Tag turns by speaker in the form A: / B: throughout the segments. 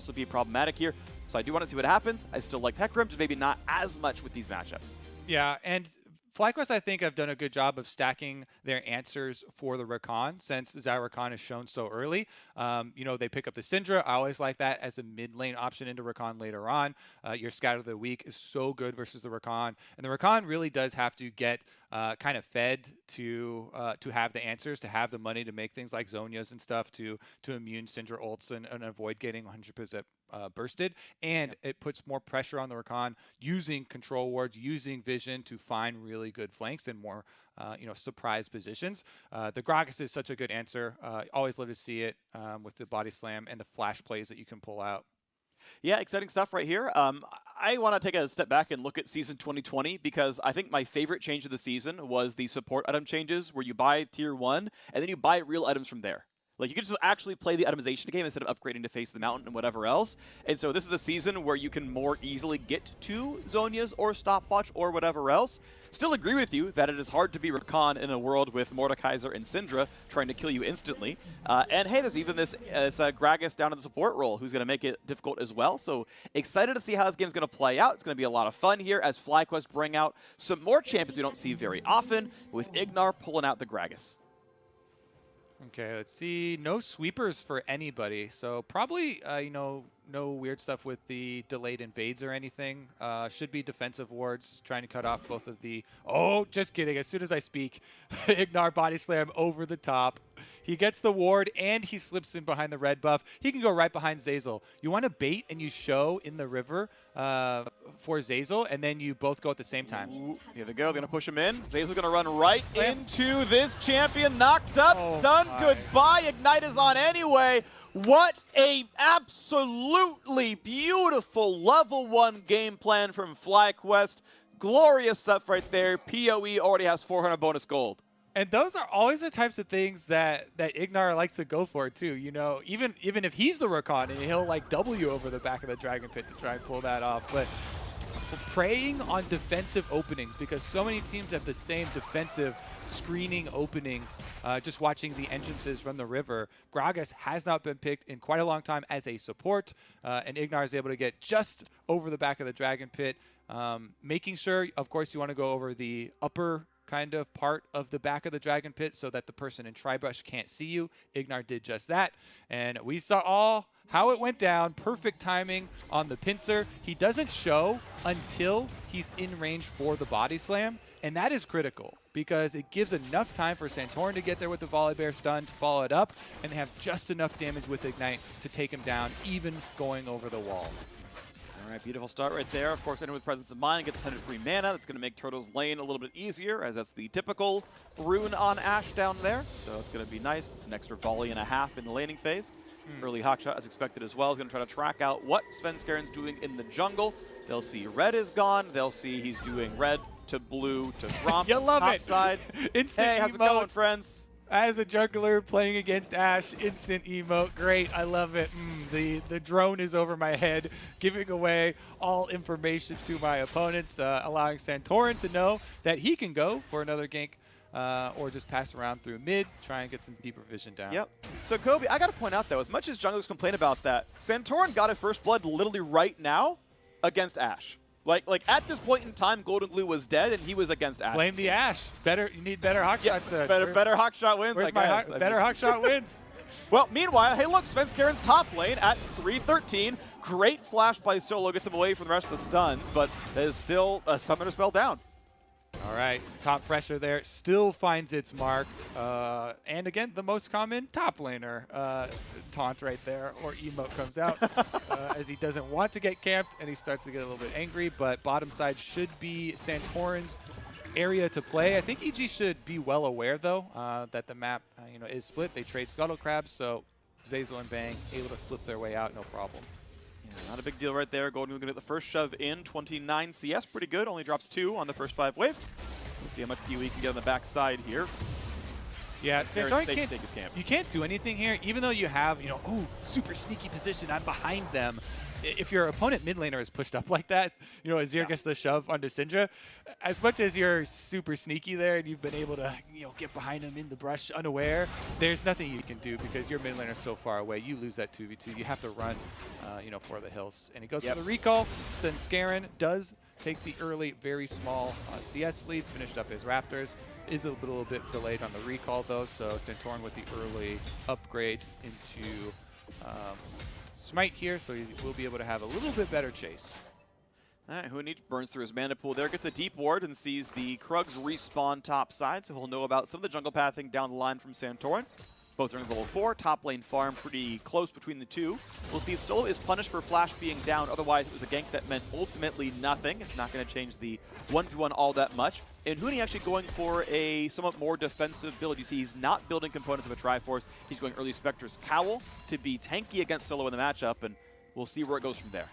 A: also be problematic here. So I do want to see what happens. I still like Hecarim, just maybe not as much with these matchups.
B: Yeah, and FlyQuest, I think, have done a good job of stacking their answers for the Rakan since Rakan is shown so early. You know, they pick up the Syndra. I always like that as a mid lane option into Rakan later on. Your Scout of the Week is so good versus the Rakan. And the Rakan really does have to get kind of fed to have the answers, to have the money to make things like Zhonya's and stuff to immune Syndra ults and avoid getting 100% bursted, and it puts more pressure on the Rakan using control wards, using vision to find really good flanks and more, you know, surprise positions. The Gragas is such a good answer. Always love to see it with the body slam and the flash plays that you can pull out.
A: Yeah, exciting stuff right here. I want to take a step back and look at Season 2020 because I think my favorite change of the season was the support item changes where you buy Tier 1 and then you buy real items from there. Like, you can just actually play the itemization game instead of upgrading to Face the Mountain and whatever else. And so this is a season where you can more easily get to Zhonya's or Stopwatch or whatever else. Still agree with you that it is hard to be Rakan in a world with Mordekaiser and Syndra trying to kill you instantly. And hey, there's even this Gragas down in the support role who's going to make it difficult as well. So excited to see how this game's going to play out. It's going to be a lot of fun here as FlyQuest bring out some more champions we don't see very often, with IgNar pulling out the Gragas.
B: Okay, let's see. No sweepers for anybody. So probably, you know, no weird stuff with the delayed invades or anything. Should be defensive wards, trying to cut off both of the... Oh, just kidding. As soon as I speak, IgNar body slam over the top. He gets the ward, and he slips in behind the red buff. He can go right behind Zeyzal. You want to bait, and you show in the river for Zeyzal, and then you both go at the same time.
A: Ooh, here they go. They're going to push him in. Zeyzal's going to run right into this champion. Knocked up, stunned, goodbye. Ignite is on anyway. What a absolutely beautiful level 1 game plan from FlyQuest. Glorious stuff right there. PoE already has 400 bonus gold.
B: And those are always the types of things that IgNar likes to go for too. You know, even if he's the Rakan and he'll like W over the back of the Dragon Pit to try and pull that off. But preying on defensive openings, because so many teams have the same defensive screening openings. Just watching the entrances from the river, Gragas has not been picked in quite a long time as a support, and IgNar is able to get just over the back of the Dragon Pit, making sure, of course, you want to go over the upper kind of part of the back of the Dragon Pit so that the person in Tribrush can't see you. IgNar did just that, and we saw all how it went down. Perfect timing on the pincer. He doesn't show until he's in range for the body slam, and that is critical because it gives enough time for Santorin to get there with the Volibear stun to follow it up and have just enough damage with Ignite to take him down, even going over the wall.
A: All right, beautiful start right there. Of course, anyone with Presence of Mind gets 100 free mana. That's going to make Turtle's lane a little bit easier, as that's the typical rune on Ashe down there. So it's going to be nice. It's an extra volley and a half in the laning phase. Early Hawkshot, as expected as well, is going to try to track out what Svenskeren's doing in the jungle. They'll see red is gone. They'll see he's doing red to blue to Gromp.
B: You love
A: top
B: it.
A: side.
B: Instant
A: hey, how's
B: emote.
A: it going, friends?
B: As a jungler playing against Ashe, instant emote, great, I love it. The drone is over my head, giving away all information to my opponents, allowing Santorin to know that he can go for another gank or just pass around through mid, try and get some deeper vision down.
A: Yep. So Kobe, I got to point out though, as much as junglers complain about that, Santorin got a first blood literally right now against Ashe. Like at this point in time, GoldenGlue was dead, and he was against Ashe.
B: Blame the Ashe. You need better hawk shots there.
A: Better hawk shot wins.
B: Where's my better hawk shot wins?
A: Well, meanwhile, hey look, Svenskeren's top lane at 313. Great flash by Solo, gets him away from the rest of the stuns, but that is still a summoner spell down.
B: All right, top pressure there, still finds its mark. And again, the most common top laner taunt right there, or emote comes out as he doesn't want to get camped and he starts to get a little bit angry, but bottom side should be Santorin's area to play. I think EG should be well aware though that the map you know, is split. They trade Scuttle Crabs, so Zeyzal and Bang able to slip their way out, no problem.
A: Yeah, not a big deal right there. GoldenGlue going to get the first shove in. 29 CS, pretty good. Only drops 2 on the first 5 waves. We'll see how much PoE can get on the backside here.
B: Yeah, Santorin you can't do anything here, even though you have, you know, ooh, super sneaky position. I'm behind them. if your opponent mid laner is pushed up like that, you know, Azir gets the shove onto Syndra, as much as you're super sneaky there and you've been able to, you know, get behind him in the brush unaware, there's nothing you can do because your mid laner is so far away. You lose that 2v2. You have to run, you know, for the hills. And he goes for the recall. Svenskeren does take the early, very small CS lead, finished up his Raptors. Is a little bit delayed on the recall though, so Santorin with the early upgrade into Smite here, so he will be able to have a little bit better chase.
A: All right, Huni burns through his mana pool there, gets a deep ward and sees the Krugs respawn top side, so he'll know about some of the jungle pathing down the line from Santorin. Both are in level 4, top lane farm pretty close between the two. We'll see if Solo is punished for Flash being down, otherwise it was a gank that meant ultimately nothing. It's not going to change the 1v1 all that much. And Huni actually going for a somewhat more defensive build. You see he's not building components of a Triforce. He's going early Spectre's Cowl to be tanky against Solo in the matchup, and we'll see where it goes from there.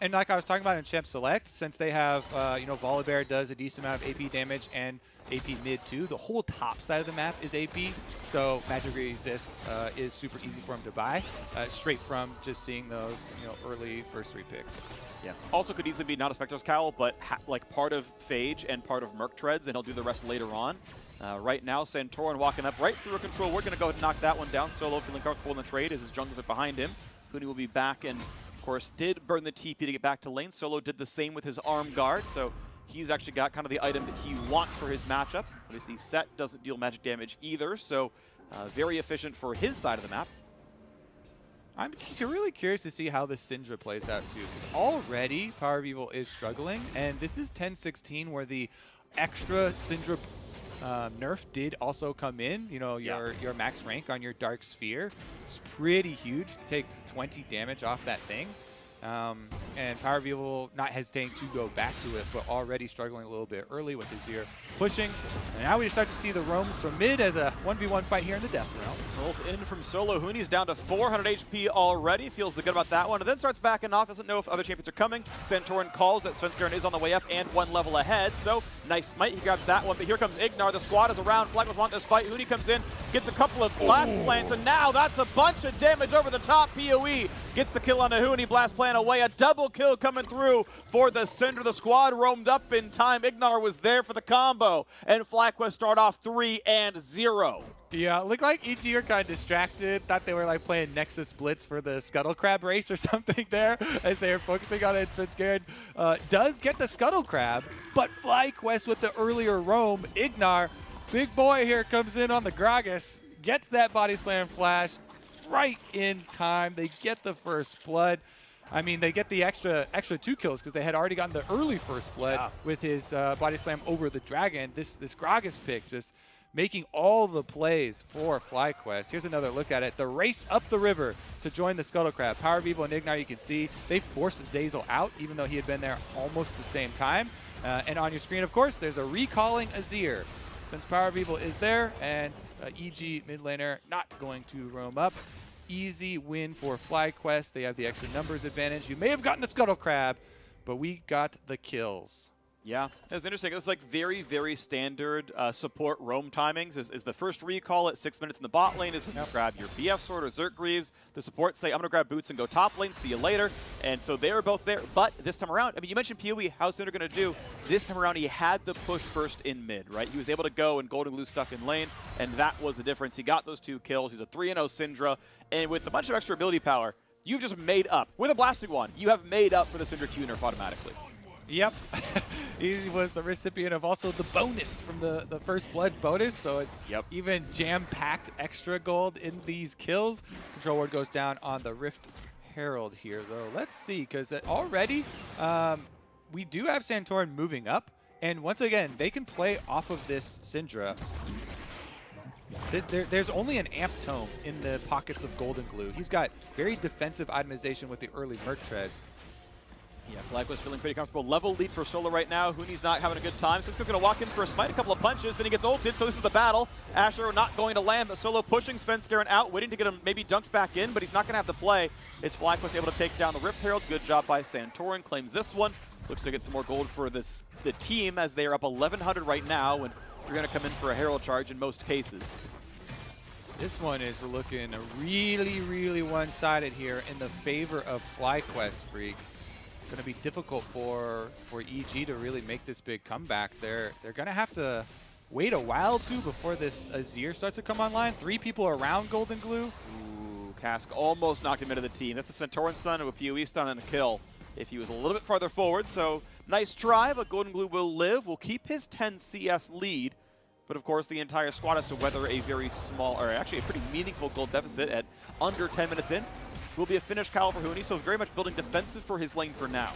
B: And like I was talking about in Champ Select, since they have, you know, Volibear does a decent amount of AP damage and AP mid too, the whole top side of the map is AP, so Magic Resist is super easy for him to buy, straight from just seeing those, you know, early first 3 picks.
A: Yeah. Also could easily be not a Spectre's Cowl, but like part of Phage and part of Merc Treads, and he'll do the rest later on. Right now, Santorin walking up right through a control. We're going to go ahead and knock that one down. Solo feeling comfortable in the trade as his jungler's behind him. Huni will be back and, of course, did burn the TP to get back to lane. Solo did the same with his arm guard, so he's actually got kind of the item that he wants for his matchup. Obviously, Sett doesn't deal magic damage either, so very efficient for his side of the map.
B: I'm really curious to see how this Syndra plays out too, because already PowerOfEvil is struggling, and this is 10-16 where the extra Syndra nerf did also come in. You know, your max rank on your Dark Sphere is pretty huge to take 20 damage off that thing. And PowerOfEvil not hesitating to go back to it, but already struggling a little bit early with Azir pushing. And now we start to see the roams from mid as a 1v1 fight here in the Death Realm.
A: Ult in from Solo. Huni's down to 400 HP already. Feels good about that one. And then starts backing off. Doesn't know if other champions are coming. Santorin calls that Svenskeren is on the way up and 1 level ahead. So nice smite. He grabs that one. But here comes IgNar. The squad is around. FlyQuest want this fight. Huni comes in, gets a couple of blast plants, and now that's a bunch of damage over the top. PoE gets the kill on the Huni. Blast plant away. A double kill coming through for the Syndra. The squad roamed up in time. IgNar was there for the combo. And FlyQuest start off 3-0.
B: Yeah, looked like EG are kind of distracted. Thought they were like playing Nexus Blitz for the Scuttle Crab race or something there as they are focusing on it. Svenskeren does get the Scuttle Crab, but FlyQuest with the earlier roam. IgNar, big boy here, comes in on the Gragas, gets that body slam flash right in time. They get the first blood. I mean, they get the extra 2 kills because they had already gotten the early first blood with his body slam over the dragon. This Gragas pick just making all the plays for FlyQuest. Here's another look at it. The race up the river to join the Scuttle Crab. PowerOfEvil and IgNar, you can see, they forced Zeyzal out, even though he had been there almost the same time. And on your screen, of course, there's a recalling Azir. Since PowerOfEvil is there, and EG mid laner not going to roam up. Easy win for FlyQuest. They have the extra numbers advantage. You may have gotten the Scuttle Crab, but we got the kills.
A: Yeah, it was interesting. It was like very, very standard support roam timings. Is the first recall at 6 minutes in the bot lane is when you grab your BF Sword or Zerk Greaves. The support say, I'm going to grab Boots and go top lane, see you later. And so they were both there. But this time around, I mean, you mentioned PoE, how's Syndra going to do? This time around, he had the push first in mid, right? He was able to go and GoldenGlue stuck in lane, and that was the difference. He got those 2 kills. He's a 3-0 Syndra. And with a bunch of extra ability power, you've just made up. With a blasting one, you have made up for the Syndra Q nerf automatically.
B: Yep. He was the recipient of also the bonus from the first blood bonus, so it's even jam-packed extra gold in these kills. Control ward goes down on the Rift Herald here, though. Let's see, because already we do have Santorin moving up, and once again, they can play off of this Syndra. There's only an Amp Tome in the pockets of GoldenGlue. He's got very defensive itemization with the early Merc Treads.
A: Yeah, FlyQuest feeling pretty comfortable. Level lead for Solo right now. Huni's not having a good time. Svenskeren going to walk in for a smite, a couple of punches, then he gets ulted, so this is the battle. Ashe not going to land, but Solo pushing Svenskeren out, waiting to get him maybe dunked back in, but he's not going to have the play. It's FlyQuest able to take down the Rift Herald. Good job by Santorin, claims this one. Looks to get some more gold for the team as they are up 1,100 right now, and they're going to come in for a Herald charge in most cases.
B: This one is looking really, really one-sided here in the favor of FlyQuest Phreak. Going to be difficult for EG to really make this big comeback. They're going to have to wait a while too before this Azir starts to come online. 3 people around GoldenGlue.
A: Ooh, Cask almost knocked him into the team. That's a Santorin stun, a PoE stun, and a kill if he was a little bit farther forward. So nice try, but GoldenGlue will live. Will keep his 10 CS lead. But of course, the entire squad has to weather a very small, or actually a pretty meaningful gold deficit at under 10 minutes in. Will be a finished Kyle for Huni, so very much building defensive for his lane for now.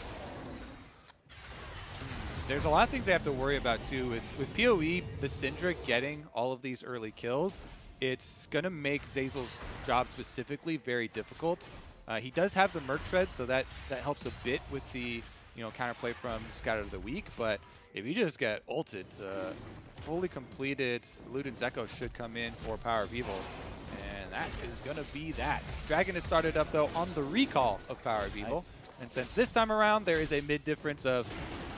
B: There's a lot of things they have to worry about too. With PoE, the Syndra getting all of these early kills, it's going to make Zeyzal's job specifically very difficult. He does have the Merc Tread, so that helps a bit with the counterplay from Scout of the Week, but if you just get ulted, the fully completed Luden Zeko should come in for PowerOfEvil, and that is going to be that. Dragon has started up, though, on the recall of PowerOfEvil, nice. And since this time around, there is a mid difference of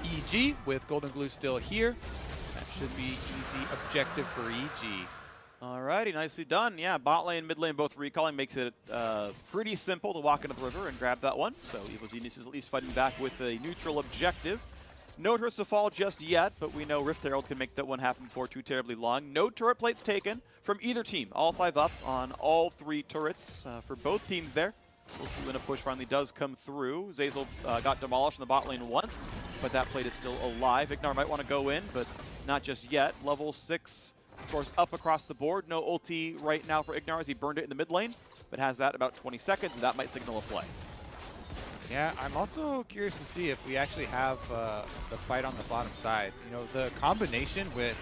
B: EG with GoldenGlue still here. That should be easy objective for EG.
A: Alrighty, nicely done. Yeah, bot lane, mid lane, both recalling makes it pretty simple to walk into the river and grab that one. So Evil Genius is at least fighting back with a neutral objective. No turrets to fall just yet, but we know Rift Herald can make that one happen before too terribly long. No turret plates taken from either team. All 5 up on all 3 turrets for both teams there. We'll see when a push finally does come through. Zeyzal got demolished in the bot lane once, but that plate is still alive. IgNar might want to go in, but not just yet. Level 6, of course, up across the board. No ulti right now for IgNar as he burned it in the mid lane, but has that about 20 seconds, and that might signal a play.
B: Yeah, I'm also curious to see if we actually have the fight on the bottom side. The combination with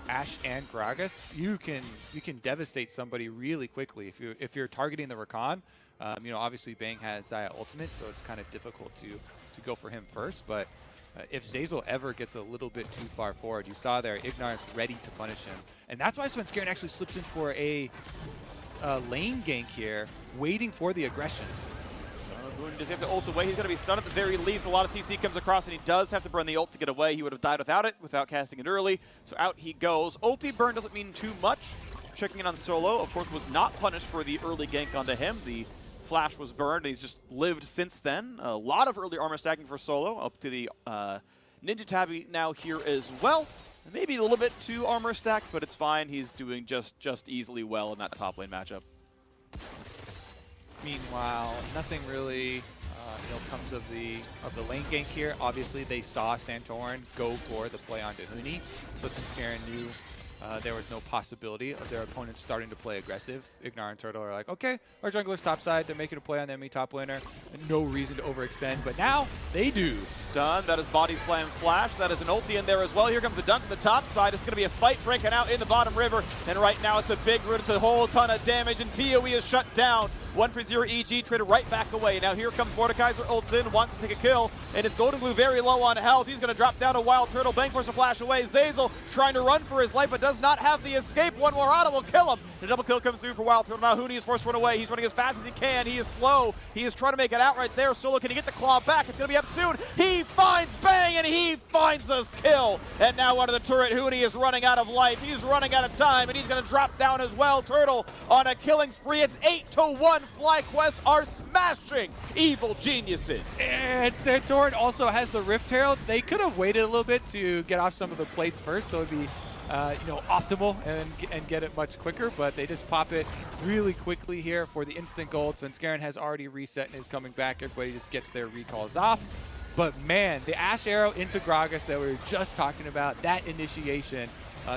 B: Ashe and Gragas, you can devastate somebody really quickly if you're targeting the Rakan. Obviously Bang has Xayah ultimate, so it's kind of difficult to go for him first. But if Zeyzal ever gets a little bit too far forward, you saw there IgNar is ready to punish him, and that's why Svenskeren actually slips in for a lane gank here, waiting for the aggression.
A: Just has to ult away. He's going to be stunned at the very least. A lot of CC comes across, and he does have to burn the ult to get away. He would have died without it, without casting it early. So out he goes. Ulti burn doesn't mean too much. Checking in on Solo, of course, was not punished for the early gank onto him. The flash was burned, and he's just lived since then. A lot of early armor stacking for Solo, up to the Ninja Tabby now here as well. Maybe a little bit too armor stacked, but it's fine. He's doing just easily well in that top lane matchup.
B: Meanwhile, nothing really comes of the lane gank here. Obviously, they saw Santorin go for the play onto Huni, so Svenskeren knew there was no possibility of their opponents starting to play aggressive. IgNar and Turtle are like, okay, our jungler's topside, they're making a play on the enemy top laner, and no reason to overextend, but now they do.
A: Stun, that is body slam flash, that is an ulti in there as well. Here comes a dunk to the top side. It's going to be a fight breaking out in the bottom river, and right now it's a big root, it's a whole ton of damage, and PoE is shut down. 1-0 EG traded right back away. Now here comes Mordekaiser, ults in, wants to take a kill, and it's GoldenGlue very low on health. He's going to drop down a WildTurtle. Bang forces a flash away. Zeyzal trying to run for his life, but does not have the escape. One more auto will kill him. The double kill comes through for WildTurtle. Now Huni is forced to run away. He's running as fast as he can. He is slow. He is trying to make it out right there. Solo, can he get the claw back? It's going to be up soon. He finds Bang, and he finds his kill. And now under the turret, Huni is running out of life. He's running out of time, and he's going to drop down as well. Turtle on a killing spree. It's 8-1. FlyQuest are smashing Evil Geniuses.
B: And Santorin also has the Rift Herald. They could have waited a little bit to get off some of the plates first, so it'd be optimal and get it much quicker, but they just pop it really quickly here for the instant gold. Svenskeren has already reset and is coming back. Everybody just gets their recalls off. But man, the Ashe arrow into Gragas that we were just talking about, that initiation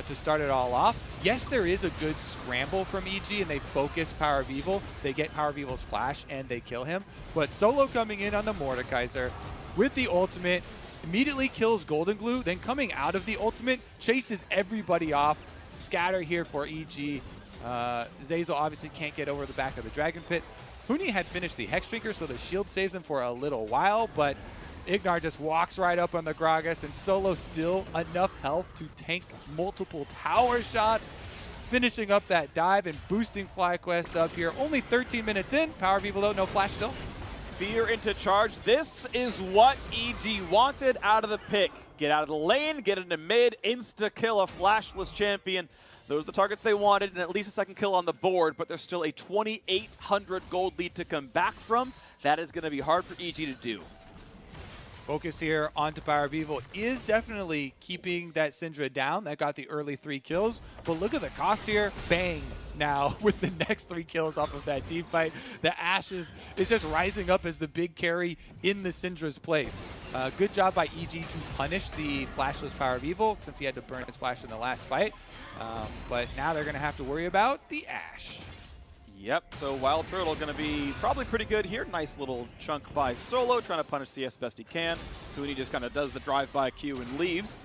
B: to start it all off. Yes, there is a good scramble from EG, and they focus PowerOfEvil. They get PowerOfEvil's flash, and they kill him. But Solo coming in on the Mordekaiser with the ultimate, immediately kills GoldenGlue, then coming out of the ultimate, chases everybody off. Scatter here for EG. Zeyzal obviously can't get over the back of the Dragon Pit. Huni had finished the Hex Drinker, so the shield saves him for a little while, but IgNar just walks right up on the Gragas, and Solo still enough health to tank multiple tower shots, finishing up that dive and boosting FlyQuest up here. Only 13 minutes in. PowerOfEvil though, no flash still.
A: Fear into charge. This is what EG wanted out of the pick. Get out of the lane, get into mid, insta-kill a flashless champion. Those are the targets they wanted, and at least a second kill on the board, but there's still a 2,800 gold lead to come back from. That is going to be hard for EG to do.
B: Focus here onto PowerOfEvil is definitely keeping that Syndra down. That got the early 3 kills. But look at the cost here. Bang now with the next 3 kills off of that team fight. The Ashe is just rising up as the big carry in the Syndra's place. Good job by EG to punish the flashless PowerOfEvil since he had to burn his flash in the last fight. But now they're going to have to worry about the Ashe.
A: Yep, so WildTurtle going to be probably pretty good here. Nice little chunk by Solo, trying to punish CS best he can. Huni just kind of does the drive-by Q and leaves.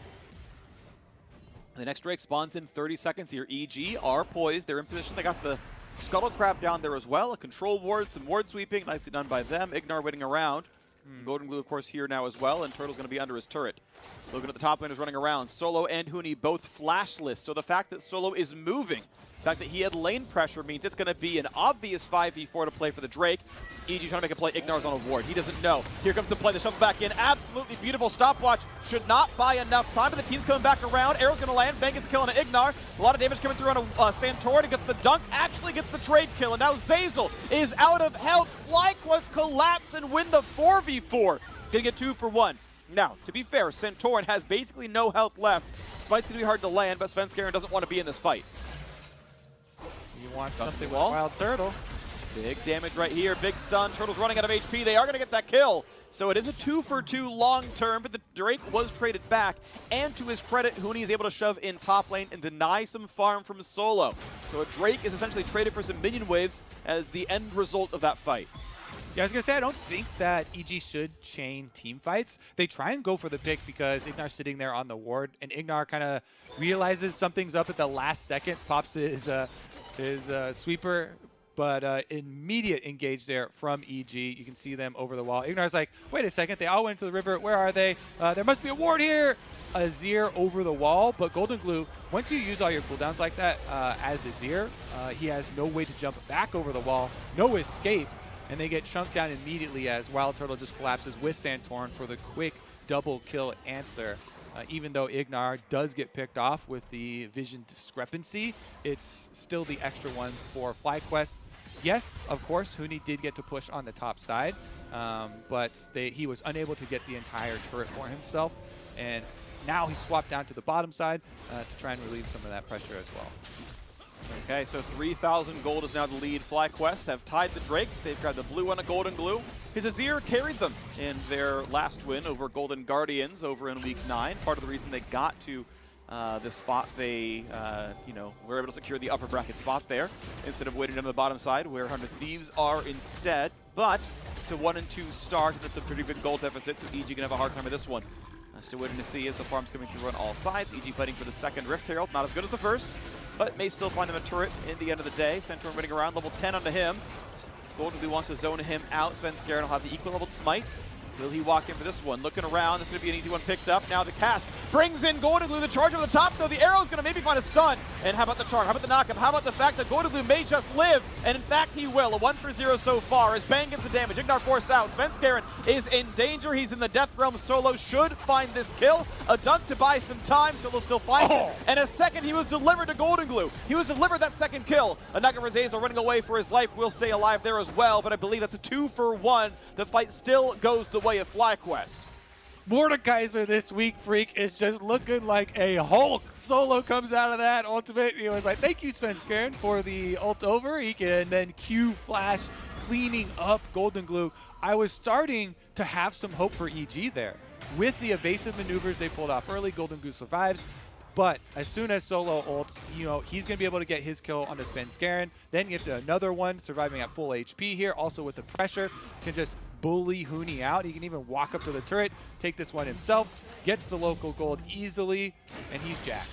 A: The next Drake spawns in 30 seconds here. EG are poised. They're in position. They got the Scuttle Crab down there as well. A control ward, some ward sweeping. Nicely done by them. IgNar waiting around. GoldenGlue, of course, here now as well, and Turtle's going to be under his turret. Looking at the top laners running around. Solo and Huni both flashless, so the fact that Solo is moving, the fact that he had lane pressure means it's going to be an obvious 5v4 to play for the Drake. EG trying to make a play. IgNar's on a ward. He doesn't know. Here comes the play. The shuffle back in. Absolutely beautiful stopwatch. Should not buy enough time, but the team's coming back around. Arrow's going to land. Bang gets a kill on IgNar. A lot of damage coming through on a Santorin. He gets the dunk. Actually gets the trade kill. And now Zeyzal is out of health. FlyQuest collapse and win the 4v4. Gonna get 2 for 1. Now, to be fair, Santorin has basically no health left. Spike's gonna be hard to land, but Svenskeren doesn't want to be in this fight.
B: You want something with WildTurtle.
A: Big damage right here, big stun. Turtle's running out of HP. They are going to get that kill. So it is a 2 for 2 long term, but the Drake was traded back. And to his credit, Huni is able to shove in top lane and deny some farm from Solo. So a Drake is essentially traded for some minion waves as the end result of that fight.
B: Yeah, I was going to say, I don't think that EG should chain team fights. They try and go for the pick because IgNar's sitting there on the ward, and IgNar kind of realizes something's up at the last second, pops his sweeper, but immediate engage there from EG. You can see them over the wall. IgNar's like, wait a second, they all went to the river. Where are they? There must be a ward here. Azir over the wall, but GoldenGlue, once you use all your cooldowns like that as Azir, he has no way to jump back over the wall, no escape. And they get chunked down immediately as WildTurtle just collapses with Santorin for the quick double kill answer. Even though IgNar does get picked off with the vision discrepancy, it's still the extra ones for FlyQuest. Yes, of course, Huni did get to push on the top side, but he was unable to get the entire turret for himself. And now he's swapped down to the bottom side to try and relieve some of that pressure as well.
A: Okay, so 3,000 gold is now the lead. FlyQuest have tied the Drakes. They've got the blue on a GoldenGlue. His Azir carried them in their last win over Golden Guardians over in Week 9. Part of the reason they got to this spot, they were able to secure the upper bracket spot there instead of waiting down to the bottom side where 100 Thieves are instead. But it's a 1 and 2 start. That's a pretty big gold deficit, so EG can have a hard time with this one. Still waiting to see as the farm's coming through on all sides. EG fighting for the second Rift Herald. Not as good as the first, but may still find them a turret in the end of the day. Santorin running around, level 10 onto him. GoldenGlue wants to zone him out. Svenskeren will have the equal leveled smite. Will he walk in for this one? Looking around, it's going to be an easy one picked up. Now the cast brings in GoldenGlue. The charge over the top, though. The arrow's going to maybe find a stun. And how about the charge? How about the knockup? How about the fact that GoldenGlue may just live? And in fact, he will. A 1 for 0 so far as Bang gets the damage. IgNar forced out. Svenskeren is in danger. He's in the death realm. Solo should find this kill. A dunk to buy some time. Solo still finds it. And a second, he was delivered to GoldenGlue. He was delivered that second kill. A nugget for Zeyzal running away for his life. Will stay alive there as well, but I believe that's a 2 for 1. The fight still goes the way of FlyQuest.
B: Mordekaiser this week, Phreak, is just looking like a Hulk. Solo comes out of that ultimate. He was like, thank you, Svenskeren, for the ult over. He can then Q flash, cleaning up GoldenGlue. I was starting to have some hope for EG there. With the evasive maneuvers they pulled off early, GoldenGlue survives. But as soon as Solo ults, he's going to be able to get his kill onto Svenskeren. Then get another one, surviving at full HP here. Also with the pressure, can just bully Huni out. He can even walk up to the turret, take this one himself, gets the local gold easily, and he's jacked.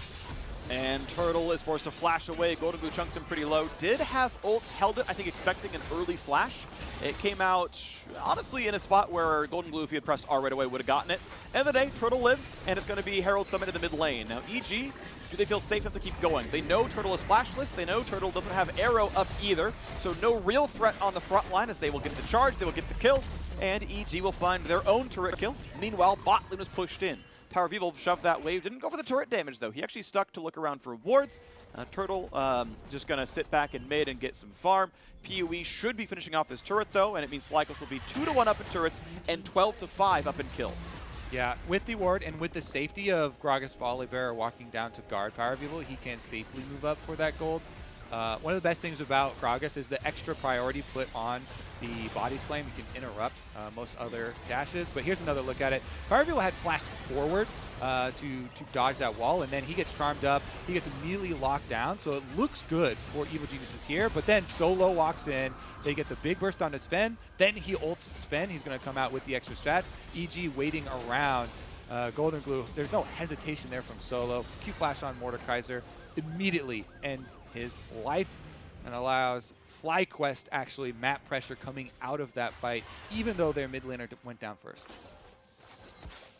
A: And Turtle is forced to flash away. GoldenGlue chunks him pretty low. Did have ult, held it, I think expecting an early flash. It came out, honestly, in a spot where GoldenGlue, if he had pressed R right away, would have gotten it. End of the day, Turtle lives, and it's going to be Herald Summit in the mid lane. Now, EG, do they feel safe enough to keep going? They know Turtle is flashless. They know Turtle doesn't have arrow up either. So no real threat on the front line as they will get the charge, they will get the kill, and EG will find their own turret kill. Meanwhile, bot lane was pushed in. PowerOfEvil shoved that wave. Didn't go for the turret damage, though. He actually stuck to look around for wards. Turtle just going to sit back in mid and get some farm. PoE should be finishing off this turret, though, and it means FlyQuest will be 2-1 up in turrets and 12-5 up in kills.
B: Yeah, with the ward and with the safety of Gragas Volibear walking down to guard PowerOfEvil, he can safely move up for that gold. One of the best things about Gragas is the extra priority put on the body slam. You can interrupt most other dashes, but here's another look at it. PowerOfEvil had flashed forward to dodge that wall, and then he gets charmed up. He gets immediately locked down, so it looks good for Evil Geniuses here, but then Solo walks in. They get the big burst onto Sven, then he ults Sven. He's going to come out with the extra strats. EG waiting around. GoldenGlue, there's no hesitation there from Solo. Q flash on Mordekaiser. Immediately ends his life and allows FlyQuest actually map pressure coming out of that fight, even though their mid laner went down first.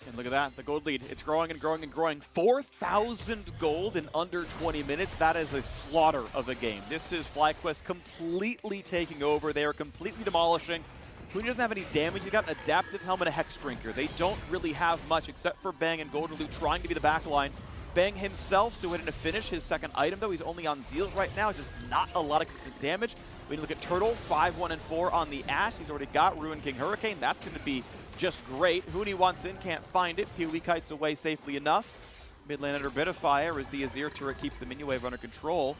A: And look at that, the gold lead. It's growing and growing and growing. 4,000 gold in under 20 minutes. That is a slaughter of a game. This is FlyQuest completely taking over. They are completely demolishing. Huni doesn't have any damage. He's got an adaptive helmet, a Hex Drinker. They don't really have much except for Bang and GoldenGlue trying to be the backline. Bang himself still waiting to finish his second item, though. He's only on Zeyzal right now. Just not a lot of consistent damage. We look at Turtle, 5-1-4 on the Ashe. He's already got Ruin King Hurricane. That's going to be just great. Huni wants in, can't find it. PoE kites away safely enough. Mid lane under a bit of fire as the Azir turret keeps the minion wave under control.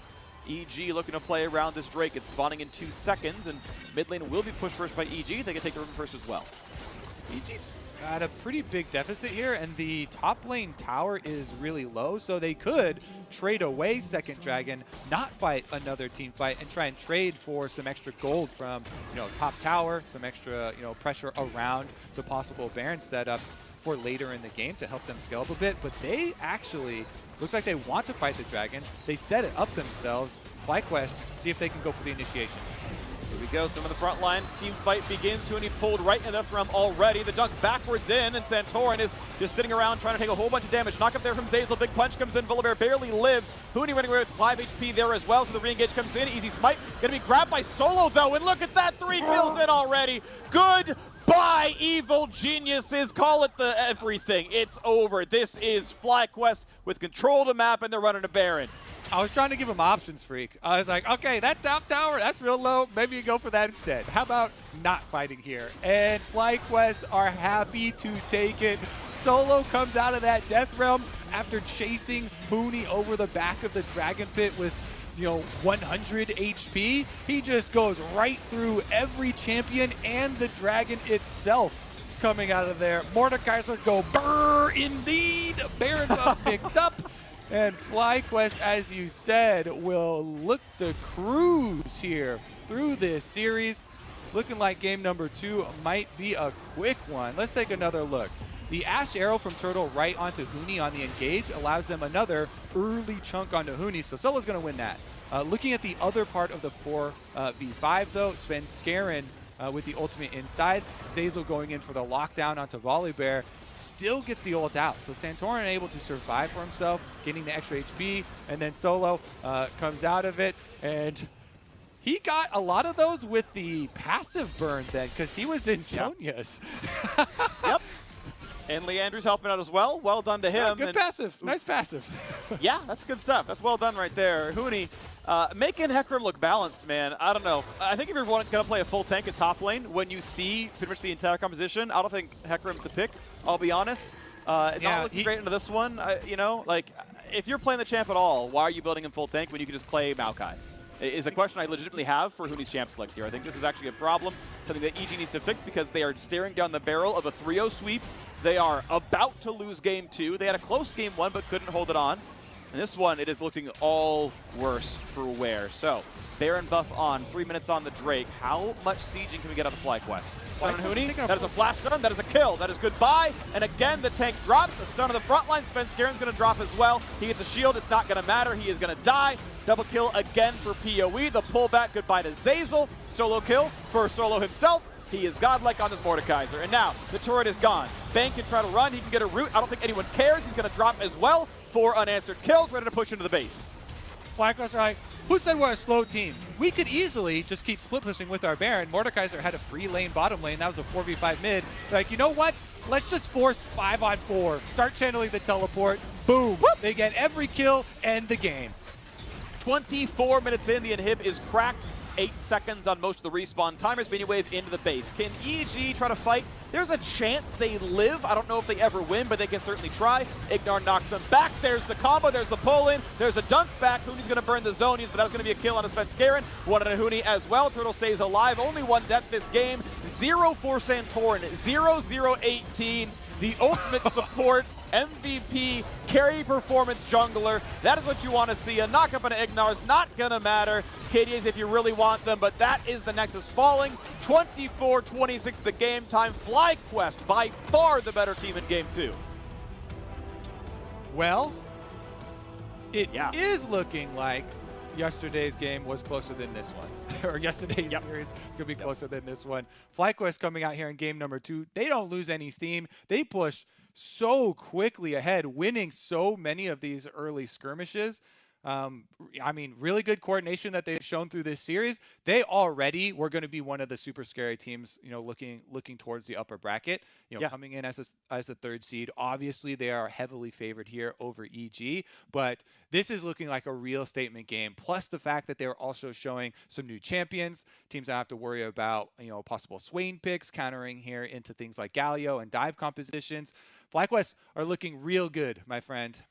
A: EG looking to play around this Drake. It's spawning in 2 seconds, and mid lane will be pushed first by EG. They can take the river first as well.
B: EG got a pretty big deficit here, and the top lane tower is really low, so they could trade away second dragon, not fight another team fight, and try and trade for some extra gold from, top tower, some extra, pressure around the possible Baron setups for later in the game to help them scale up a bit. But they actually, looks like they want to fight the dragon. They set it up themselves. FlyQuest, see if they can go for the initiation.
A: Here we go, some of the front line. Team fight begins. Huni pulled right in the death realm already. The dunk backwards in, and Santorin is just sitting around trying to take a whole bunch of damage. Knock up there from Zeyzal. Big punch comes in. Volibear barely lives. Huni running away with 5 HP there as well, so the re-engage comes in. Easy smite. Gonna be grabbed by Solo, though, and look at that. 3 kills in already. Goodbye, Evil Geniuses. Call it the everything. It's over. This is FlyQuest with control of the map, and they're running a Baron.
B: I was trying to give him options, Phreak. I was like, okay, that top tower, that's real low. Maybe you go for that instead. How about not fighting here? And FlyQuest are happy to take it. Solo comes out of that death realm after chasing Huni over the back of the dragon pit with 100 HP. He just goes right through every champion and the dragon itself coming out of there. Mordekaiser go brrr indeed. Baron buff picked up. And FlyQuest, as you said, will look to cruise here through this series. Looking like game number 2 might be a quick one. Let's take another look. The Ashe arrow from Turtle right onto Huni on the engage allows them another early chunk onto Huni, so Solo's going to win that. Looking at the other part of the 4v5, though, Svenskeren with the ultimate inside. Zeyzal going in for the lockdown onto Volibear. Still gets the ult out. So Santorin able to survive for himself, getting the extra HP, and then Solo comes out of it. And he got a lot of those with the passive burn then, because he was in Sonya's.
A: Yep. And Leandre's helping out as well. Well done to him.
B: Yeah, good passive. Nice passive.
A: Yeah, that's good stuff. That's well done right there. Huni making Hecarim look balanced, man. I don't know. I think if you're going to play a full tank at top lane, when you see pretty much the entire composition, I don't think Hecarim's the pick, I'll be honest. Not looking great into this one. If you're playing the champ at all, why are you building him full tank when you can just play Maokai? Is a question I legitimately have for Huni's champ select here. I think this is actually a problem, something that EG needs to fix, because they are staring down the barrel of a 3-0 sweep. They are about to lose game 2. They had a close game 1 but couldn't hold it on. And this one, it is looking all worse for wear. So, Baron buff on, 3 minutes on the Drake. How much sieging can we get out of FlyQuest? Stun on Huni, that is a flash stun, that is a kill, that is goodbye. And again, the tank drops, the stun on the front line. Svenskeren's gonna drop as well. He gets a shield, it's not gonna matter, he is gonna die. Double kill again for PoE, the pullback, goodbye to Zeyzal. Solo kill for Solo himself. He is godlike on this Mordekaiser. And now, the turret is gone. Bang can try to run, he can get a root. I don't think anyone cares, he's gonna drop as well. 4 unanswered kills, ready to push into the base.
B: FlyQuest are like, Who said we're a slow team? We could easily just keep split pushing with our Baron. Mordekaiser had a free lane bottom lane. That was a 4v5 mid. Like, you know what? Let's just force 5-on-4. Start channeling the teleport. Boom. Whoop. They get every kill, end the game.
A: 24 minutes in, the inhib is cracked. 8 seconds on most of the respawn timers. Minion wave into the base. Can EG try to fight? There's a chance they live. I don't know if they ever win, but they can certainly try. IgNar knocks them back. There's the combo. There's the pull-in. There's a dunk back. Huni's going to burn the zone, but that's going to be a kill on a Svenskeren. One on a Huni as well. Turtle stays alive. Only one death this game. 0 for Santorin. 0-0-18. The ultimate support, MVP, carry performance jungler. That is what you want to see. A knock-up on IgNar is not going to matter. KDAs if you really want them, but that is the Nexus falling. 24-26 the game time. FlyQuest, by far the better team in Game 2.
B: Well, it is looking like yesterday's game was closer than this one. Or yesterday's series could be closer than this one. FlyQuest coming out here in game number 2. They don't lose any steam. They push so quickly ahead, winning so many of these early skirmishes. I mean, really good coordination that they've shown through this series. They already were going to be one of the super scary teams, you know, looking towards the upper bracket, you know, coming in as a 3rd seed. Obviously, they are heavily favored here over EG, but this is looking like a real statement game. Plus the fact that they're also showing some new champions, teams that have to worry about, you know, possible Swain picks, countering here into things like Galio and dive compositions. FlyQuest are looking real good, my friend.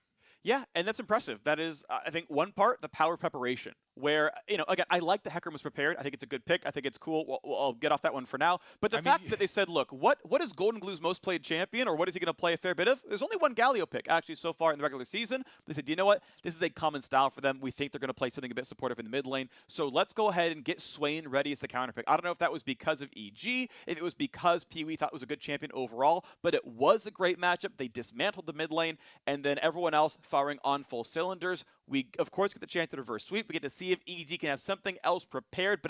A: Yeah, and that's impressive. That is, I think, one part, the power preparation, where, you know, again, I like the Hecarim was prepared. I think it's a good pick. I think it's cool. I'll get off that one for now. But the fact that they said, look, what is GoldenGlue's most played champion, or what is he going to play a fair bit of? There's only one Galio pick, actually, so far in the regular season. They said, you know what? This is a common style for them. We think they're going to play something a bit supportive in the mid lane. So let's go ahead and get Swain ready as the counter pick. I don't know if that was because of EG, if it was because Pee-wee thought it was a good champion overall, but it was a great matchup. They dismantled the mid lane, and then everyone else firing on full cylinders. We, of course, get the chance to reverse sweep. We get to see if EG can have something else prepared, but it